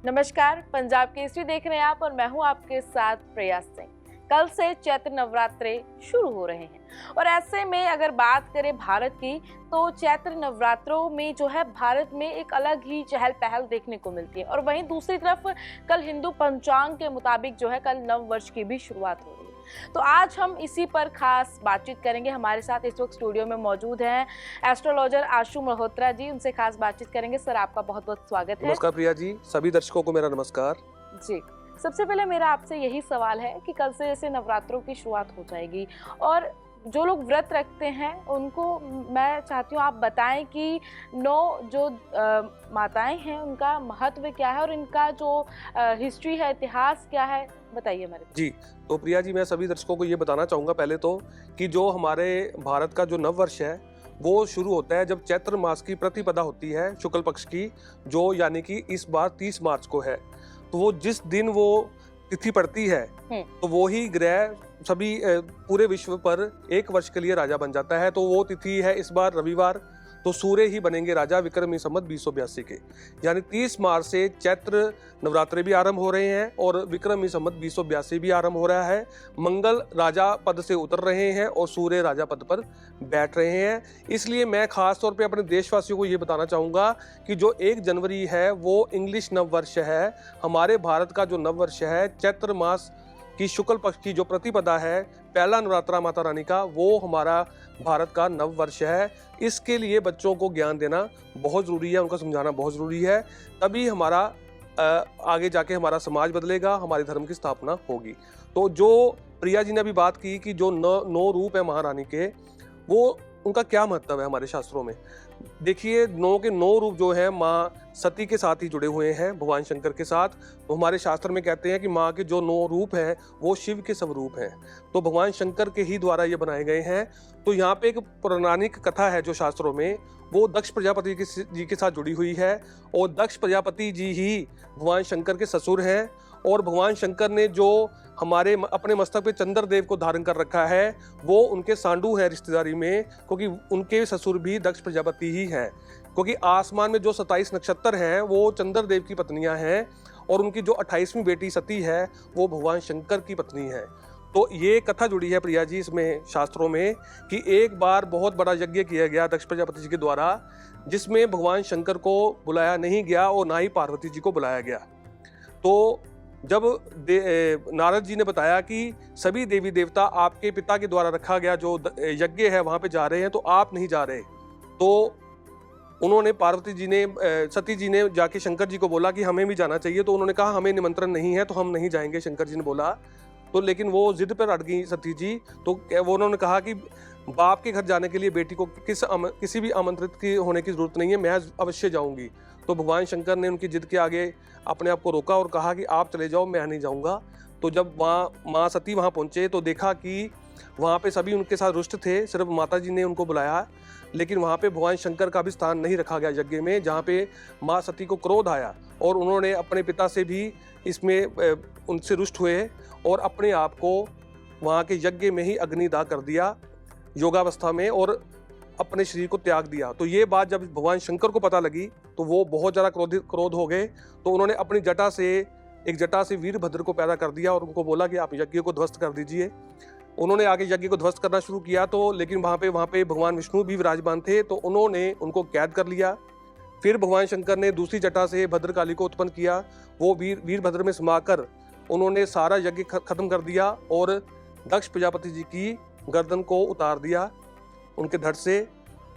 नमस्कार, पंजाब केसरी देख रहे हैं आप और मैं हूं आपके साथ प्रयास सिंह। कल से चैत्र नवरात्रे शुरू हो रहे हैं और ऐसे में अगर बात करें भारत की तो चैत्र नवरात्रों में जो है भारत में एक अलग ही चहल पहल देखने को मिलती है। और वहीं दूसरी तरफ कल हिंदू पंचांग के मुताबिक जो है कल नव वर्ष की भी शुरुआत हो रही है। तो आज हम इसी पर खास बातचीत करेंगे। हमारे साथ इस वक्त स्टूडियो में मौजूद हैं एस्ट्रोलॉजर आशु मल्होत्रा जी, उनसे खास बातचीत करेंगे। सर, आपका बहुत बहुत स्वागत है। नमस्कार प्रिया जी, सभी दर्शकों को मेरा नमस्कार जी, सबसे पहले मेरा आपसे यही सवाल है कि कल से जैसे नवरात्रों की शुरुआत हो जाएगी और जो लोग व्रत रखते हैं उनको मैं चाहती हूँ आप बताएं कि 9 जो माताएं हैं उनका महत्व क्या है और इनका जो हिस्ट्री है, इतिहास क्या है, बताइए मेरे को। जी। तो प्रिया जी, मैं सभी दर्शकों को ये बताना चाहूँगा पहले तो कि जो हमारे भारत का जो नव वर्ष है वो शुरू होता है जब चैत्र मास की प्रतिपदा होती है शुक्ल पक्ष की, जो यानी कि इस बार 30 मार्च को है। तो वो जिस दिन वो तिथि पड़ती है तो वो ही ग्रह सभी पूरे विश्व पर एक वर्ष के लिए राजा बन जाता है। तो वो तिथि है इस बार रविवार, तो सूर्य ही बनेंगे राजा विक्रमी संवत 2082 के, यानी 30 मार्च से चैत्र नवरात्रे भी आरंभ हो रहे हैं और विक्रमी संवत 2082 भी आरंभ हो रहा है। मंगल राजा पद से उतर रहे हैं और सूर्य राजा पद पर बैठ रहे हैं। इसलिए मैं खास तौर पे अपने देशवासियों को ये बताना चाहूँगा कि जो 1 जनवरी है वो इंग्लिश नव वर्ष है। हमारे भारत का जो नव वर्ष है चैत्र मास की शुक्ल पक्ष की जो प्रतिपदा है, पहला नवरात्रा माता रानी का, वो हमारा भारत का नव वर्ष है। इसके लिए बच्चों को ज्ञान देना बहुत ज़रूरी है, उनको समझाना बहुत ज़रूरी है, तभी हमारा आगे जाके हमारा समाज बदलेगा, हमारे धर्म की स्थापना होगी। तो जो प्रिया जी ने अभी बात की कि जो 9 रूप है महारानी के, वो उनका क्या महत्व है हमारे शास्त्रों में। देखिए, 9 के 9 रूप जो है माँ सती के साथ ही जुड़े हुए हैं, भगवान शंकर के साथ। तो हमारे शास्त्र में कहते हैं कि माँ के जो 9 रूप हैं वो शिव के स्वरूप हैं, तो भगवान शंकर के ही द्वारा ये बनाए गए हैं। तो यहाँ पे एक पौराणिक कथा है जो शास्त्रों में, वो दक्ष प्रजापति जी के साथ जुड़ी हुई है और दक्ष प्रजापति जी ही भगवान शंकर के ससुर हैं। और भगवान शंकर ने जो हमारे अपने मस्तक पे चंद्रदेव को धारण कर रखा है वो उनके सांडू है रिश्तेदारी में, क्योंकि उनके ससुर भी दक्ष प्रजापति ही हैं। क्योंकि आसमान में जो 27 नक्षत्र हैं वो चंद्रदेव की पत्नियां हैं और उनकी जो 28वीं बेटी सती है वो भगवान शंकर की पत्नी है। तो ये कथा जुड़ी है प्रिया जी इसमें शास्त्रों में कि एक बार बहुत बड़ा यज्ञ किया गया दक्ष प्रजापति जी के द्वारा, जिसमें भगवान शंकर को बुलाया नहीं गया और ना ही पार्वती जी को बुलाया गया। तो जब नारद जी ने बताया कि सभी देवी देवता आपके पिता के द्वारा रखा गया जो यज्ञ है वहां पे जा रहे हैं तो आप नहीं जा रहे, तो उन्होंने पार्वती जी ने सती जी ने जाके शंकर जी को बोला कि हमें भी जाना चाहिए। तो उन्होंने कहा हमें निमंत्रण नहीं है तो हम नहीं जाएंगे, शंकर जी ने बोला। तो लेकिन वो जिद पर अड़ गई सती जी, तो वो उन्होंने कहा कि बाप के घर जाने के लिए बेटी को किसी भी आमंत्रित की होने की जरूरत नहीं है, मैं अवश्य जाऊंगी। तो भगवान शंकर ने उनकी जिद के आगे अपने आप को रोका और कहा कि आप चले जाओ, मैं नहीं जाऊंगा। तो जब माँ सती वहाँ पहुँचे तो देखा कि वहाँ पे सभी उनके साथ रुष्ट थे, सिर्फ माता जी ने उनको बुलाया, लेकिन वहाँ पे भगवान शंकर का भी स्थान नहीं रखा गया यज्ञ में, जहाँ पे माँ सती को क्रोध आया और उन्होंने अपने पिता से भी इसमें उनसे रुष्ट हुए और अपने आप को वहाँ के यज्ञ में ही अग्निदाह कर दिया योगावस्था में और अपने शरीर को त्याग दिया। तो ये बात जब भगवान शंकर को पता लगी तो वो बहुत ज़्यादा क्रोध हो गए। तो उन्होंने अपनी एक जटा से वीरभद्र को पैदा कर दिया और उनको बोला कि आप यज्ञ को ध्वस्त कर दीजिए। उन्होंने आगे यज्ञ को ध्वस्त करना शुरू किया, तो लेकिन वहाँ पे भगवान विष्णु भी विराजमान थे, तो उन्होंने उनको कैद कर लिया। फिर भगवान शंकर ने दूसरी जटा से भद्रकाली को उत्पन्न किया, वो वीरभद्र में समाकर उन्होंने सारा यज्ञ खत्म कर दिया और दक्ष प्रजापति जी की गर्दन को उतार दिया उनके धड़ से।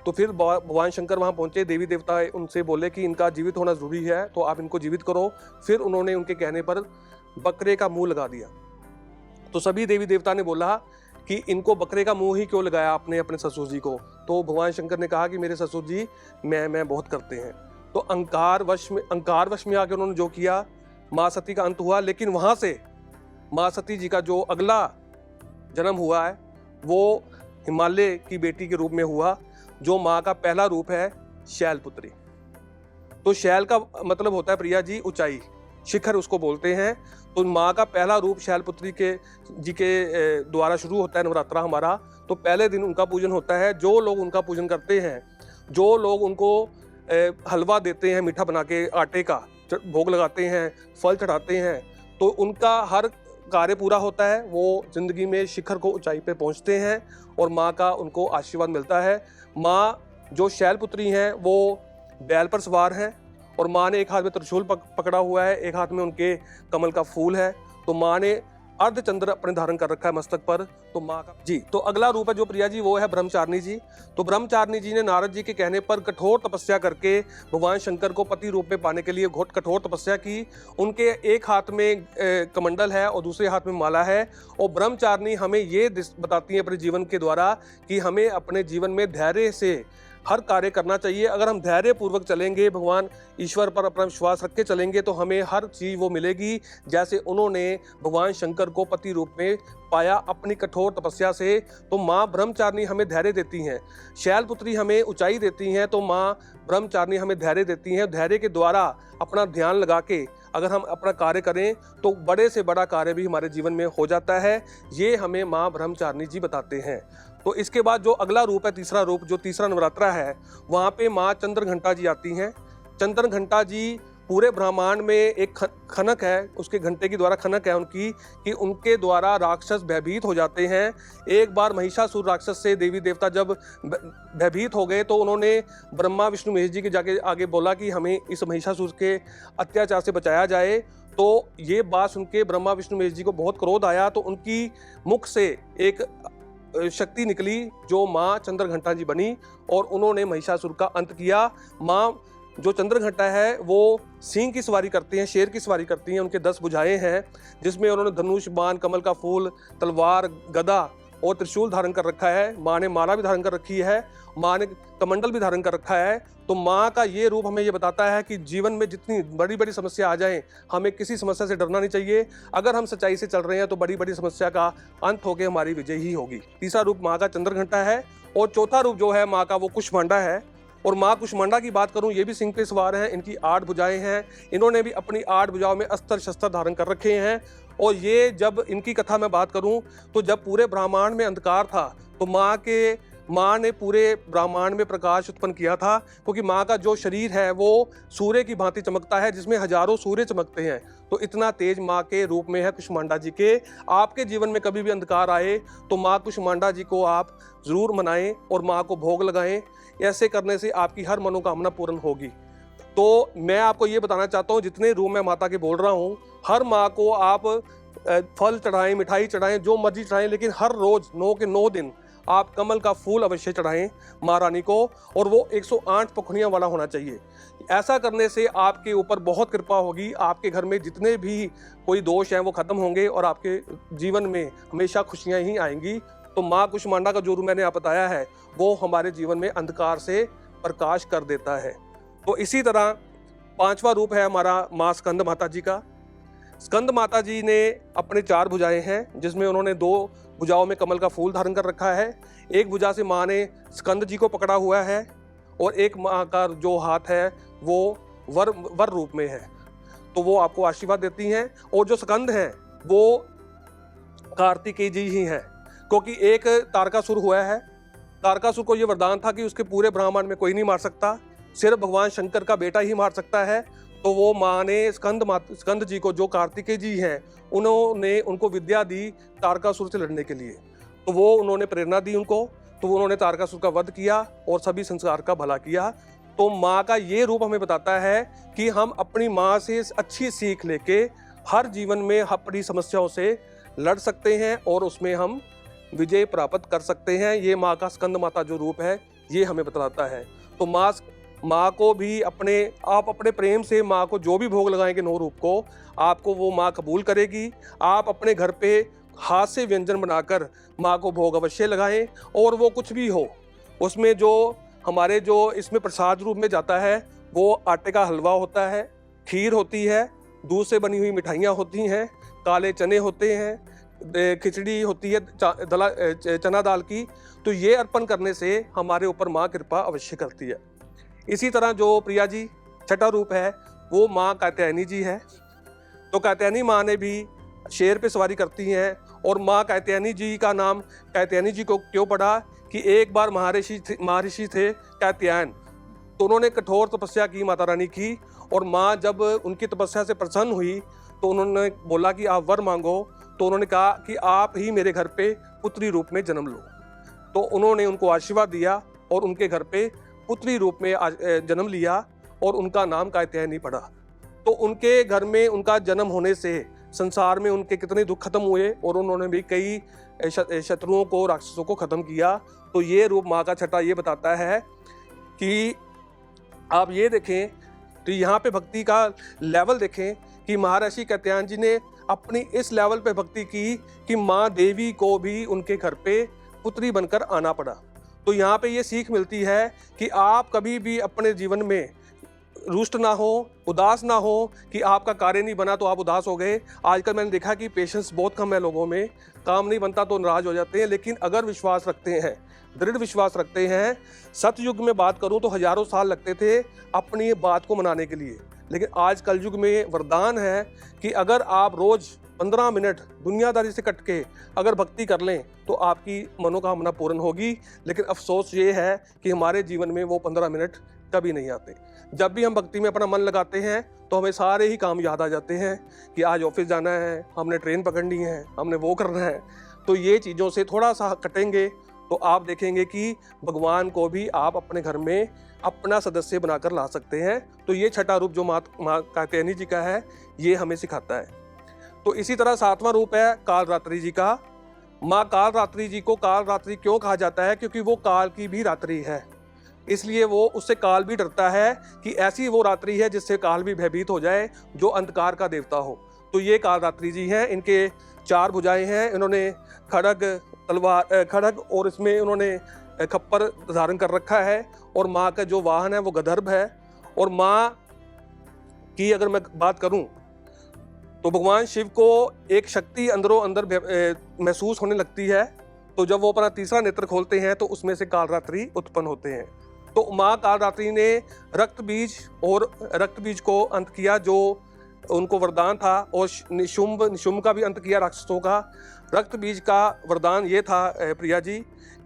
तो फिर भगवान शंकर वहाँ पहुँचे, देवी देवता उनसे बोले कि इनका जीवित होना जरूरी है तो आप इनको जीवित करो। फिर उन्होंने उनके कहने पर बकरे का मुंह लगा दिया। तो सभी देवी देवता ने बोला कि इनको बकरे का मुंह ही क्यों लगाया आपने अपने ससुर जी को। तो भगवान शंकर ने कहा कि मेरे ससुर जी मैं बहुत करते हैं। तो अहंकार वश में आके उन्होंने जो किया, माँ सती का अंत हुआ। लेकिन वहाँ से माँ सती जी का जो अगला जन्म हुआ है वो हिमालय की बेटी के रूप में हुआ, जो माँ का पहला रूप है शैलपुत्री। तो शैल का मतलब होता है प्रिया जी ऊंचाई, शिखर उसको बोलते हैं। तो माँ का पहला रूप शैलपुत्री जी के द्वारा शुरू होता है नवरात्रा हमारा। तो पहले दिन उनका पूजन होता है। जो लोग उनका पूजन करते हैं, जो लोग उनको हलवा देते हैं मीठा बना के आटे का, भोग लगाते हैं, फल चढ़ाते हैं, तो उनका हर कार्य पूरा होता है। वो जिंदगी में शिखर को ऊंचाई पे पहुंचते हैं और माँ का उनको आशीर्वाद मिलता है। माँ जो शैलपुत्री हैं वो बैल पर सवार हैं और माँ ने एक हाथ में त्रिशूल पकड़ा हुआ है, एक हाथ में उनके कमल का फूल है। तो माँ ने अर्धचंद्र अपने धारण कर रखा है मस्तक पर। तो माँ का जी, तो अगला रूप है जो प्रिया जी, वो है ब्रह्मचारिणी जी। तो ब्रह्मचारिणी जी ने नारद जी के कहने पर कठोर तपस्या करके भगवान शंकर को पति रूप में पाने के लिए कठोर तपस्या की। उनके एक हाथ में कमंडल है और दूसरे हाथ में माला है। और ब्रह्मचारिणी हमें ये बताती है अपने जीवन के द्वारा कि हमें अपने जीवन में धैर्य से हर कार्य करना चाहिए। अगर हम धैर्य पूर्वक चलेंगे, भगवान ईश्वर पर अपना विश्वास रख के चलेंगे, तो हमें हर चीज़ वो मिलेगी जैसे उन्होंने भगवान शंकर को पति रूप में पाया अपनी कठोर तपस्या से। तो माँ ब्रह्मचारिणी हमें धैर्य देती हैं। शैलपुत्री हमें ऊंचाई देती हैं, तो माँ ब्रह्मचारिणी हमें धैर्य देती हैं। धैर्य के द्वारा अपना ध्यान लगा के अगर हम अपना कार्य करें तो बड़े से बड़ा कार्य भी हमारे जीवन में हो जाता है। ये हमें माँ ब्रह्मचारिणी जी बताते हैं। तो इसके बाद जो अगला रूप है, तीसरा रूप, जो तीसरा नवरात्रा है, वहाँ पे माँ चंद्रघंटा जी आती हैं। चंद्रघंटा जी पूरे ब्रह्मांड में एक खनक है, उसके घंटे के द्वारा खनक है उनकी, कि उनके द्वारा राक्षस भयभीत हो जाते हैं। एक बार महिषासुर राक्षस से देवी देवता जब भयभीत हो गए तो उन्होंने ब्रह्मा विष्णु महेश जी के जाके आगे बोला कि हमें इस महिषासुर के अत्याचार से बचाया जाए। तो ये बात सुन के ब्रह्मा विष्णु महेश जी को बहुत क्रोध आया। तो उनकी मुख से एक शक्ति निकली जो माँ चंद्रघंटा जी बनी और उन्होंने महिषासुर का अंत किया। माँ जो चंद्रघंटा है वो सिंह की सवारी करती हैं, शेर की सवारी करती हैं। उनके 10 भुजाएं हैं जिसमें उन्होंने धनुष, बाण, कमल का फूल, तलवार, गदा और त्रिशूल धारण कर रखा है। माँ ने माला भी धारण कर रखी है, माँ ने कमंडल भी धारण कर रखा है। तो माँ का ये रूप हमें ये बताता है कि जीवन में जितनी बड़ी बड़ी समस्या आ जाएं, हमें किसी समस्या से डरना नहीं चाहिए। अगर हम सच्चाई से चल रहे हैं तो बड़ी बड़ी समस्या का अंत होकर हमारी विजय ही होगी। तीसरा रूप माँ का चंद्रघंटा है। और चौथा रूप जो है माँ का वो कुष्मांडा है। और माँ कुष्मांडा की बात करूं, ये भी सिंह पे सवार हैं। इनकी 8 भुजाएं हैं। इन्होंने भी अपनी 8 भुजाओं में अस्त्र शस्त्र धारण कर रखे हैं। और ये जब इनकी कथा में बात करूं तो जब पूरे ब्रह्मांड में अंधकार था तो माँ ने पूरे ब्रह्मांड में प्रकाश उत्पन्न किया था। क्योंकि माँ का जो शरीर है वो सूर्य की भांति चमकता है, जिसमें हजारों सूर्य चमकते हैं। तो इतना तेज माँ के रूप में है कुष्मांडा जी के। आपके जीवन में कभी भी अंधकार आए तो माँ कुष्मांडा जी को आप जरूर मनाएं और माँ को भोग लगाएं। ऐसे करने से आपकी हर मनोकामना पूर्ण होगी। तो मैं आपको ये बताना चाहता हूँ, जितने रूप मैं माता के बोल रहा हूँ, हर माँ को आप फल चढ़ाएं, मिठाई चढ़ाएं, जो मर्जी चढ़ाएं, लेकिन हर रोज 9 के 9 दिन आप कमल का फूल अवश्य चढ़ाएं माँ रानी को। और वो 108 पखुड़ियाँ वाला होना चाहिए। ऐसा करने से आपके ऊपर बहुत कृपा होगी। आपके घर में जितने भी कोई दोष हैं वो खत्म होंगे और आपके जीवन में हमेशा खुशियाँ ही आएंगी। तो माँ कुष्मांडा का जो रूप मैंने आप बताया है वो हमारे जीवन में अंधकार से प्रकाश कर देता है। तो इसी तरह 5वां रूप है हमारा माँ स्कंद माता जी का। स्कंद माता जी ने अपने 4 भुजाएं हैं, जिसमें उन्होंने 2 भुजाओं में कमल का फूल धारण कर रखा है। एक भुजा से माँ ने स्कंद जी को पकड़ा हुआ है और एक माँ का जो हाथ है वो वर रूप में है। तो वो आपको आशीर्वाद देती हैं। और जो स्कंद हैं वो कार्तिकेय जी ही हैं, क्योंकि एक तारकासुर हुआ है। तारकासुर को ये वरदान था कि उसके पूरे ब्रह्मांड में कोई नहीं मार सकता, सिर्फ भगवान शंकर का बेटा ही मार सकता है। तो वो माँ ने स्कंद जी को, जो कार्तिकेय जी हैं, उन्होंने उनको विद्या दी तारकासुर से लड़ने के लिए। तो वो उन्होंने प्रेरणा दी उनको, तो उन्होंने तारकासुर का वध किया और सभी संसार का भला किया। तो माँ का ये रूप हमें बताता है कि हम अपनी माँ से अच्छी सीख लेके हर जीवन में अपनी समस्याओं से लड़ सकते हैं और उसमें हम विजय प्राप्त कर सकते हैं। ये माँ का स्कंद माता जो रूप है ये हमें बताता है। तो माँ को भी आप अपने प्रेम से माँ को जो भी भोग लगाएंगे 9 रूप को, आपको वो माँ कबूल करेगी। आप अपने घर पे हाथ से व्यंजन बनाकर माँ को भोग अवश्य लगाएं। और वो कुछ भी हो, उसमें जो हमारे जो इसमें प्रसाद रूप में जाता है वो आटे का हलवा होता है, खीर होती है, दूध से बनी हुई मिठाइयाँ होती हैं, काले चने होते हैं, खिचड़ी होती है चना दाल की। तो ये अर्पण करने से हमारे ऊपर माँ कृपा अवश्य करती है। इसी तरह जो प्रिया जी 6ठा रूप है वो माँ कात्यायनी जी है। तो कात्यायनी माँ ने भी शेर पे सवारी करती हैं। और माँ कात्यायनी जी का नाम कात्यायनी जी को क्यों पड़ा कि एक बार महर्षि थे कात्यायन, तो उन्होंने कठोर तपस्या की माता रानी की और माँ जब उनकी तपस्या से प्रसन्न हुई तो उन्होंने बोला कि आप वर मांगो। तो उन्होंने कहा कि आप ही मेरे घर पे पुत्री रूप में जन्म लो। तो उन्होंने उनको आशीर्वाद दिया और उनके घर पे पुत्री रूप में जन्म लिया और उनका नाम कात्यायनी पड़ा। तो उनके घर में उनका जन्म होने से संसार में उनके कितने दुख खत्म हुए और उन्होंने भी कई शत्रुओं को, राक्षसों को खत्म किया। तो ये रूप माँ का छठा ये बताता है कि आप ये देखें तो यहाँ पे भक्ति का लेवल देखें कि महर्षि कात्यायन जी ने अपनी इस लेवल पे भक्ति की कि माँ देवी को भी उनके घर पे पुत्री बनकर आना पड़ा। तो यहाँ पे ये सीख मिलती है कि आप कभी भी अपने जीवन में रुष्ट ना हो, उदास ना हो कि आपका कार्य नहीं बना तो आप उदास हो गए। आजकल मैंने देखा कि पेशेंस बहुत कम है लोगों में, काम नहीं बनता तो नाराज हो जाते हैं। लेकिन अगर विश्वास रखते हैं, दृढ़ विश्वास रखते हैं, सतयुग में बात करूं तो हजारों साल लगते थे अपनी बात को मनाने के लिए। लेकिन आज कलयुग में वरदान है कि अगर आप रोज 15 मिनट दुनियादारी से कट के अगर भक्ति कर लें तो आपकी मनोकामना पूर्ण होगी। लेकिन अफसोस ये है कि हमारे जीवन में वो 15 मिनट कभी नहीं आते। जब भी हम भक्ति में अपना मन लगाते हैं तो हमें सारे ही काम याद आ जाते हैं कि आज ऑफिस जाना है, हमने ट्रेन पकड़नी है, हमने वो करना है। तो ये चीज़ों से थोड़ा सा कटेंगे तो आप देखेंगे कि भगवान को भी आप अपने घर में अपना सदस्य बनाकर ला सकते हैं। तो ये छठा रूप जो माँ कात्यायनी जी का है ये हमें सिखाता है। तो इसी तरह सातवां रूप है कालरात्रि जी का। माँ कालरात्रि जी को कालरात्रि क्यों कहा जाता है? क्योंकि वो काल की भी रात्रि है, इसलिए वो उससे काल भी डरता है कि ऐसी वो रात्रि है जिससे काल भी भयभीत हो जाए, जो अंधकार का देवता हो। तो ये कालरात्रि जी हैं। इनके 4 भुजाएं हैं, इन्होंने खड़ग, तलवार, खड़ग और इसमें उन्होंने खप्पर धारण कर रखा है। और माँ का जो वाहन है वो गदर्भ है। और माँ की अगर मैं बात करूं तो भगवान शिव को एक शक्ति अंदरों अंदर महसूस होने लगती है। तो जब वो अपना तीसरा नेत्र खोलते हैं तो उसमें से कालरात्रि उत्पन्न होते हैं। तो माँ कालरात्रि ने रक्त बीज को अंत किया, जो उनको वरदान था, और निशुंभ का भी अंत किया राक्षसों का। रक्त बीज का वरदान ये था प्रिया जी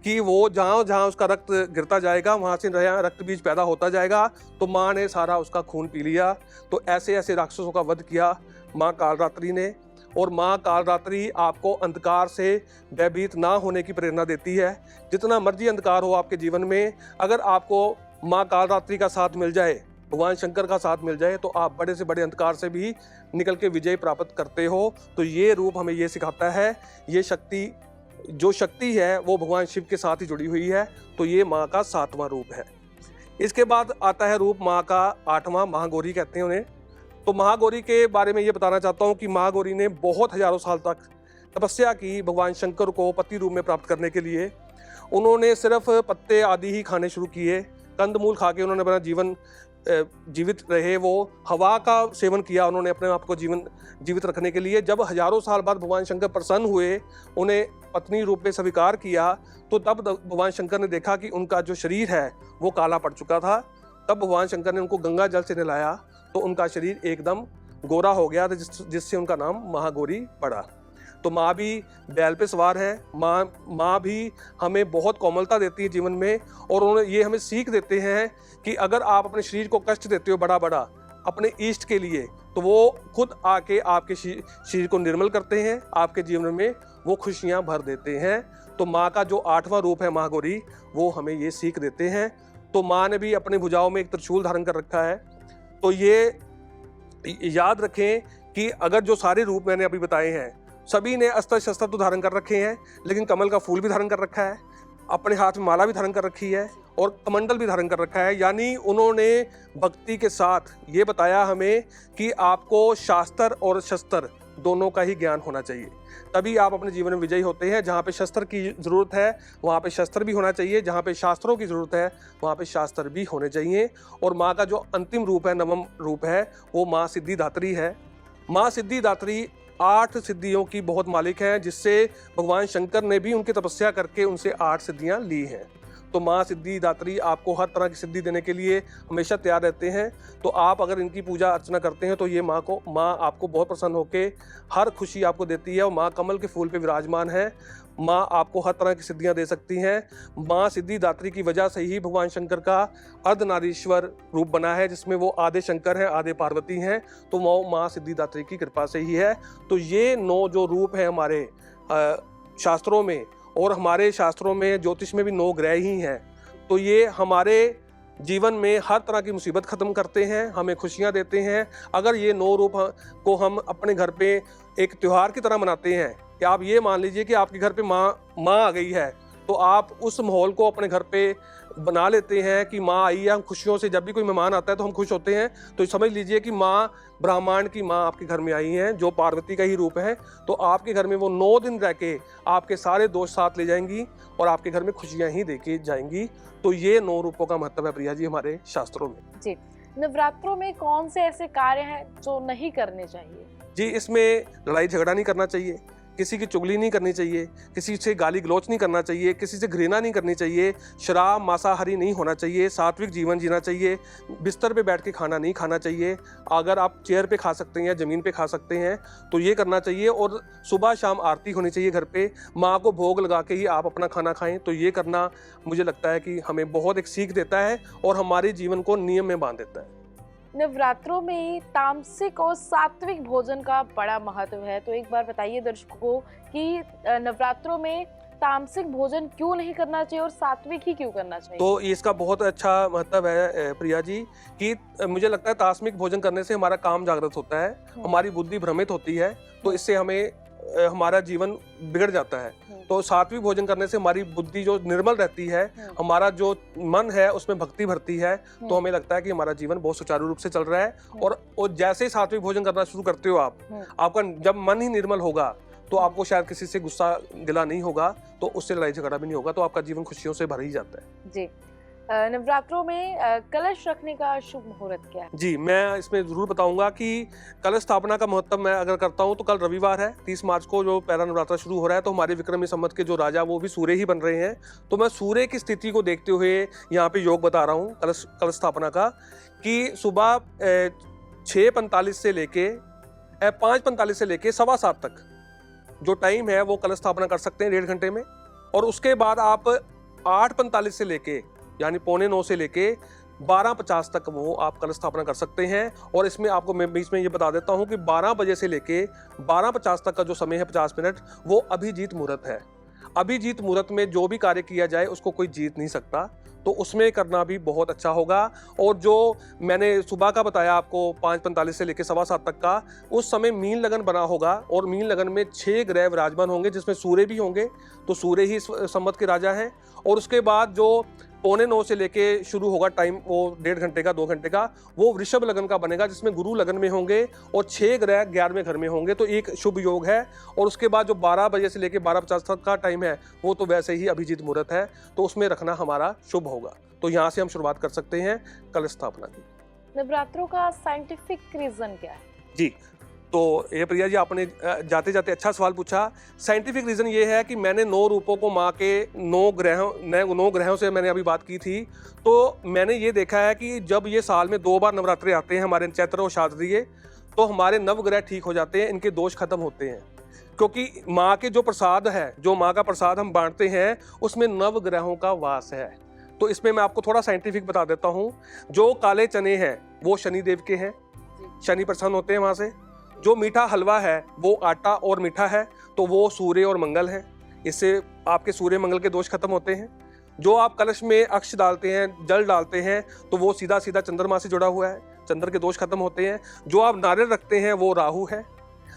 कि वो जहाँ जहाँ उसका रक्त गिरता जाएगा वहाँ से नया रक्त बीज पैदा होता जाएगा। तो माँ ने सारा उसका खून पी लिया। तो ऐसे ऐसे राक्षसों का वध किया माँ कालरात्रि ने। और माँ कालरात्रि आपको अंधकार से भयभीत ना होने की प्रेरणा देती है। जितना मर्जी अंधकार हो आपके जीवन में, अगर आपको माँ कालरात्रि का साथ मिल जाए, भगवान शंकर का साथ मिल जाए, तो आप बड़े से बड़े अंधकार से भी निकल के विजय प्राप्त करते हो। तो ये रूप हमें ये सिखाता है, ये शक्ति, जो शक्ति है वो भगवान शिव के साथ ही जुड़ी हुई है। तो ये माँ का 7वां रूप है। इसके बाद आता है रूप माँ का 8वां, महागौरी कहते हैं उन्हें। तो महागौरी के बारे में ये बताना चाहता हूँ कि महागौरी ने बहुत हजारों साल तक तपस्या की भगवान शंकर को पति रूप में प्राप्त करने के लिए। उन्होंने सिर्फ पत्ते आदि ही खाने शुरू किए, कंदमूल खा के उन्होंने अपना जीवन जीवित रहे। वो हवा का सेवन किया उन्होंने अपने आप को जीवित रखने के लिए। जब हजारों साल बाद भगवान शंकर प्रसन्न हुए, उन्हें पत्नी रूप में स्वीकार किया, तो तब भगवान शंकर ने देखा कि उनका जो शरीर है वो काला पड़ चुका था। तब भगवान शंकर ने उनको गंगा जल से नहलाया तो उनका शरीर एकदम गोरा हो गया, जिससे उनका नाम महागौरी पड़ा। तो माँ भी बैल पे सवार है। माँ भी हमें बहुत कोमलता देती है जीवन में। और उन्होंने ये हमें सीख देते हैं कि अगर आप अपने शरीर को कष्ट देते हो बड़ा अपने इष्ट के लिए, तो वो खुद आके आपके शरीर को निर्मल करते हैं, आपके जीवन में वो खुशियाँ भर देते हैं। तो माँ का जो 8वां रूप है महागौरी, वो हमें ये सीख देते हैं। तो माँ ने भी अपने भुजाओं में एक त्रिशूल धारण कर रखा है। तो ये याद रखें कि अगर जो सारे रूप मैंने अभी बताए हैं, सभी ने अस्त्र शस्त्र तो धारण कर रखे हैं, लेकिन कमल का फूल भी धारण कर रखा है, अपने हाथ में माला भी धारण कर रखी है और कमंडल भी धारण कर रखा है। यानी उन्होंने भक्ति के साथ ये बताया हमें कि आपको शास्त्र और शस्त्र दोनों का ही ज्ञान होना चाहिए, तभी आप अपने जीवन में विजयी होते हैं। जहाँ पे शस्त्र की जरूरत है वहाँ पे शस्त्र भी होना चाहिए, जहाँ पे शास्त्रों की जरूरत है वहाँ पे शास्त्र भी होने चाहिए। और माँ का जो अंतिम रूप है, 9वां रूप है, वो माँ सिद्धिदात्री है। माँ सिद्धिदात्री 8 सिद्धियों की बहुत मालिक है, जिससे भगवान शंकर ने भी उनकी तपस्या करके उनसे 8 सिद्धियाँ ली हैं। तो माँ सिद्धिदात्री आपको हर तरह की सिद्धि देने के लिए हमेशा तैयार रहते हैं। तो आप अगर इनकी पूजा अर्चना करते हैं तो ये माँ आपको बहुत प्रसन्न होकर हर खुशी आपको देती है। और माँ कमल के फूल पे विराजमान है। माँ आपको हर तरह की सिद्धियां दे सकती हैं। माँ सिद्धिदात्री की वजह से ही भगवान शंकर का अर्धनारीश्वर रूप बना है, जिसमें वो आधे शंकर हैं आधे पार्वती हैं। तो वो माँ सिद्धिदात्री की कृपा से ही है। तो ये 9 जो रूप है हमारे शास्त्रों में, और हमारे शास्त्रों में ज्योतिष में भी 9 ग्रह ही हैं। तो ये हमारे जीवन में हर तरह की मुसीबत ख़त्म करते हैं, हमें खुशियां देते हैं। अगर ये 9 रूप को हम अपने घर पे एक त्यौहार की तरह मनाते हैं, कि आप ये मान लीजिए कि आपके घर पे माँ आ गई है, तो आप उस माहौल को अपने घर पे बना लेते हैं कि माँ आई है। हम खुशियों से, जब भी कोई मेहमान आता है तो हम खुश होते हैं। तो समझ लीजिए कि माँ, ब्रह्मांड की माँ आपके घर में आई हैं, जो पार्वती का ही रूप है। तो आपके घर में वो 9 दिन रह के आपके सारे दोष साथ ले जाएंगी और आपके घर में खुशियाँ ही देके जाएंगी। तो ये 9 रूपों का महत्व है प्रिया जी हमारे शास्त्रों में। जी, नवरात्रों में कौन से ऐसे कार्य हैं जो नहीं करने चाहिए? जी, इसमें लड़ाई झगड़ा नहीं करना चाहिए, किसी की चुगली नहीं करनी चाहिए, किसी से गाली गलौच नहीं करना चाहिए, किसी से घृणा नहीं करनी चाहिए, शराब मांसाहारी नहीं होना चाहिए, सात्विक जीवन जीना चाहिए, बिस्तर पे बैठ के खाना नहीं खाना चाहिए। अगर आप चेयर पे खा सकते हैं या ज़मीन पे खा सकते हैं तो ये करना चाहिए। और सुबह शाम आरती होनी चाहिए घर पे, माँ को भोग लगा के ही आप अपना खाना खाएं। तो ये करना मुझे लगता है कि हमें बहुत एक सीख देता है और हमारे जीवन को नियम में बांध देता है। नवरात्रों में तामसिक और सात्विक भोजन का बड़ा महत्व है, तो एक बार बताइए दर्शकों को कि नवरात्रों में तामसिक भोजन क्यों नहीं करना चाहिए और सात्विक ही क्यों करना चाहिए? तो इसका बहुत अच्छा महत्व है प्रिया जी, कि मुझे लगता है तामसिक भोजन करने से हमारा काम जागृत होता है, हमारी बुद्धि भ्रमित होती है, तो इससे हमें हमारा जीवन बिगड़ जाता है। तो सात्विक भोजन करने से हमारी बुद्धि जो निर्मल रहती है, हमारा जो मन है उसमें भक्ति भरती है। तो हमें लगता है कि हमारा जीवन बहुत सुचारू रूप से चल रहा है। और जैसे ही सात्विक भोजन करना शुरू करते हो आपका जब मन ही निर्मल होगा तो आपको शायद किसी से गुस्सा गिला नहीं होगा, तो उससे लड़ाई झगड़ा भी नहीं होगा, तो आपका जीवन खुशियों से भर ही जाता है। जी, नवरात्रों में कलश रखने का शुभ मुहूर्त क्या है? जी, मैं इसमें जरूर बताऊंगा कि कलश स्थापना का महत्व मैं अगर करता हूं तो कल रविवार है, 30 मार्च को जो पहला नवरात्रा शुरू हो रहा है। तो हमारे विक्रमी संवत के जो राजा वो भी सूर्य ही बन रहे हैं। तो मैं सूर्य की स्थिति को देखते हुए यहाँ पे योग बता रहा हूँ कलश स्थापना का, कि सुबह 6:45 से लेके 5:45 से लेके 7:15 तक जो टाइम है वो कलश स्थापना कर सकते हैं 1.5 घंटे में। और उसके बाद आप 8:45 से लेके यानी 8:45 से लेके 12:50 तक वो आप कलश स्थापना कर सकते हैं। और इसमें आपको मैं बीच में ये बता देता हूँ कि 12 बजे से लेके 12:50 तक का जो समय है 50 मिनट, वो अभिजीत मुहूर्त है। अभिजीत मुहूर्त में जो भी कार्य किया जाए उसको कोई जीत नहीं सकता, तो उसमें करना भी बहुत अच्छा होगा। और जो मैंने सुबह का बताया आपको 5:45 से लेकर 7:15 तक का, उस समय मीन लगन बना होगा और मीन लगन में 6 ग्रह विराजमान होंगे, जिसमें सूर्य भी होंगे। तो सूर्य ही संवत के राजा हैं। और उसके बाद जो 8:45 से लेके शुरू होगा टाइम, वो 1.5 घंटे का 2 घंटे का, वो वृषभ लगन का बनेगा, जिसमें गुरु लगन में होंगे और 6 ग्रह 11वें घर में होंगे। तो एक शुभ योग है। और उसके बाद जो 12 बजे से लेके 12:50 तक का टाइम है वो तो वैसे ही अभिजीत मुहूर्त है, तो उसमें रखना हमारा शुभ होगा। तो यहाँ से हम शुरुआत कर सकते हैं कलश स्थापना की। नवरात्रों का साइंटिफिक रीजन क्या है? जी, तो ये प्रिया जी आपने जाते जाते अच्छा सवाल पूछा। साइंटिफिक रीज़न ये है कि मैंने 9 रूपों को माँ के 9 ग्रहों से मैंने अभी बात की थी। तो मैंने ये देखा है कि जब ये साल में 2 बार नवरात्रे आते हैं हमारे चैत्र और शारदीय, तो हमारे नवग्रह ठीक हो जाते हैं, इनके दोष खत्म होते हैं। क्योंकि माँ के जो प्रसाद है, जो माँ का प्रसाद हम बांटते हैं, उसमें नवग्रहों का वास है। तो इसमें मैं आपको थोड़ा साइंटिफिक बता देता हूँ। जो काले चने हैं वो शनि देव के हैं, शनि प्रसन्न होते हैं वहाँ से। जो मीठा हलवा है वो आटा और मीठा है, तो वो सूर्य और मंगल है, इससे आपके सूर्य मंगल के दोष खत्म होते हैं। जो आप कलश में अक्ष डालते हैं, जल डालते हैं, तो वो सीधा सीधा चंद्रमा से जुड़ा हुआ है, चंद्र के दोष खत्म होते हैं। जो आप नारियल रखते हैं वो राहु है।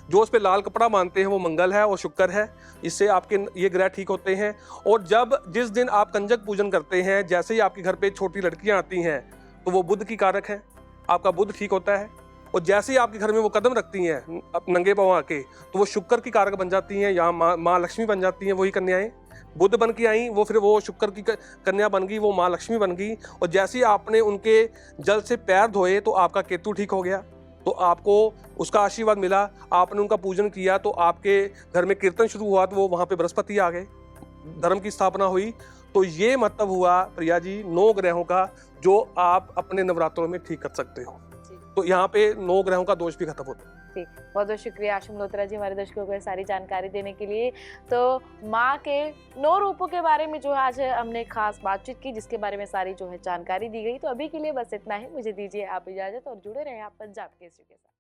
जो उस पर लाल कपड़ा बांधते हैं वो मंगल है और शुक्र है, इससे आपके ये ग्रह ठीक होते हैं। और जिस दिन आप कंजक पूजन करते हैं, जैसे ही आपके घर पे छोटी लड़कियां आती हैं तो वो बुध की कारक है, आपका बुध ठीक होता है। और जैसे ही आपके घर में वो कदम रखती हैं नंगे पांव आके, तो वो शुक्र की कारक बन जाती हैं, यहाँ माँ लक्ष्मी बन जाती हैं। वही कन्याएं बुध बन के आई, वो फिर वो शुक्र की कन्या बन गई, वो माँ लक्ष्मी बन गई। और जैसे ही आपने उनके जल से पैर धोए तो आपका केतु ठीक हो गया, तो आपको उसका आशीर्वाद मिला। आपने उनका पूजन किया तो आपके घर में कीर्तन शुरू हुआ, तो वो वहाँ पे बृहस्पति आ गए, धर्म की स्थापना हुई। तो ये मतलब हुआ प्रिया जी 9 ग्रहों का जो आप अपने नवरात्रों में ठीक कर सकते हो। तो यहाँ पे 9 ग्रहों का दोष भी खत्म होता है। ठीक, बहुत बहुत शुक्रिया आशु मल्होत्रा जी हमारे दर्शकों को ये सारी जानकारी देने के लिए। तो माँ के 9 रूपों के बारे में जो है आज हमने खास बातचीत की, जिसके बारे में सारी जो है जानकारी दी गई। तो अभी के लिए बस इतना ही, मुझे दीजिए आप इजाजत और जुड़े रहें आप पंजाब केसरी के साथ।